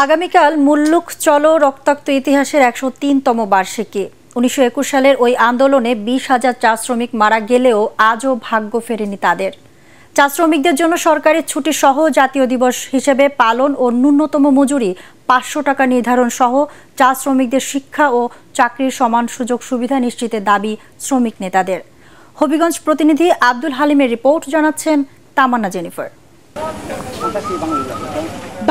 আগামীকাল মুল্লুক চলো রক্তাক্ত ইতিহাসের ১০৩তম বার্ষিকী। ১৯২১ সালের ওই আন্দোলনে ২০,০০০ চা শ্রমিক মারা গেলেও আজও ভাগ্য ফেরেনি তাদের। চা শ্রমিকদের জন্য সরকারি ছুটি সহ জাতীয় দিবস হিসেবে পালন ও ন্যূনতম মজুরি ৫০০ টাকা নির্ধারণ সহ চা শ্রমিকদের শিক্ষা ও চাকরির সমান সুযোগ সুবিধা নিশ্চিতের দাবি শ্রমিক নেতাদের। হবিগঞ্জ প্রতিনিধি আব্দুল হালিমের রিপোর্ট, জানাচ্ছেন তামান্না জেনিফার।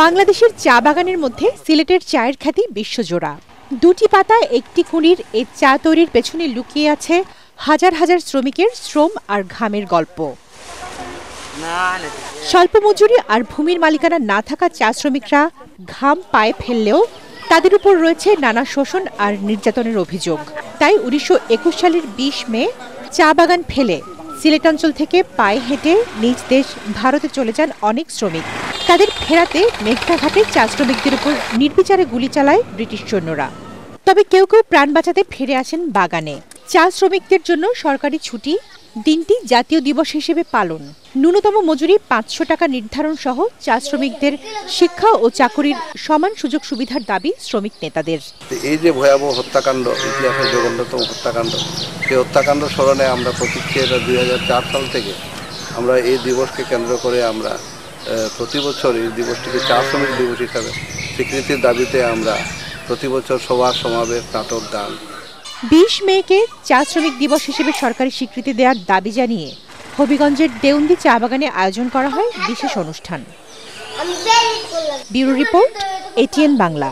বাংলাদেশের চা বাগানের মধ্যে সিলেটের চায়ের খ্যাতি বিশ্বজোড়া। দুটি পাতা একটি কুঁড়ির এই চা তৈরির পেছনে লুকিয়ে আছে হাজার হাজার শ্রমিকের শ্রম আর ঘামের গল্প। স্বল্প মজুরি আর ভূমির মালিকানা না থাকা চা শ্রমিকরা ঘাম পায়ে ফেললেও তাদের উপর রয়েছে নানা শোষণ আর নির্যাতনের অভিযোগ। তাই ১৯২১ সালের ২০ মে চা বাগান ফেলে সিলেটাঞ্চল থেকে পায়ে হেঁটে নিজ দেশ ভারতে চলে যান অনেক শ্রমিক। তাদের ফেরাতে মেঘনাঘাটে চা শ্রমিকদের উপর নির্বিচারে গুলি চালায় ব্রিটিশ সৈন্যরা। তবে কেউ কেউ প্রাণ বাঁচাতে ফিরে আসেন বাগানে। চা শ্রমিকদের জন্য সরকারি ছুটি, দিনটি জাতীয় দিবস হিসেবে পালন, ন্যূনতম মজুরি ৫০০ টাকা নির্ধারণ সহ চা শ্রমিকদের শিক্ষা ও চাকরির সমান সুযোগ সুবিধার দাবি শ্রমিক নেতাদের। এই যে ভয়াবহ হত্যাকাণ্ড, ইতিহাসের জঘন্যতম হত্যাকাণ্ড, সেই হত্যাকাণ্ড স্মরণে আমরা প্রতীক্ষিত ২০০৪ সাল থেকে আমরা এই দিবসকে কেন্দ্র করে আমরা প্রতি বছর এই দিবসটিকে চা শ্রমিক দিবস হিসাবে স্বীকৃতির দাবিতে আমরা প্রতি বছর সভা সমাবেশ, নাটক, গান। ২০ মেকে চা শ্রমিক দিবস হিসেবে সরকারি স্বীকৃতি দেওয়ার দাবি জানিয়ে হবিগঞ্জের দেউন্দি চা বাগানে আয়োজন করা হয় বিশেষ অনুষ্ঠান। Bureau report, ATN Bangla.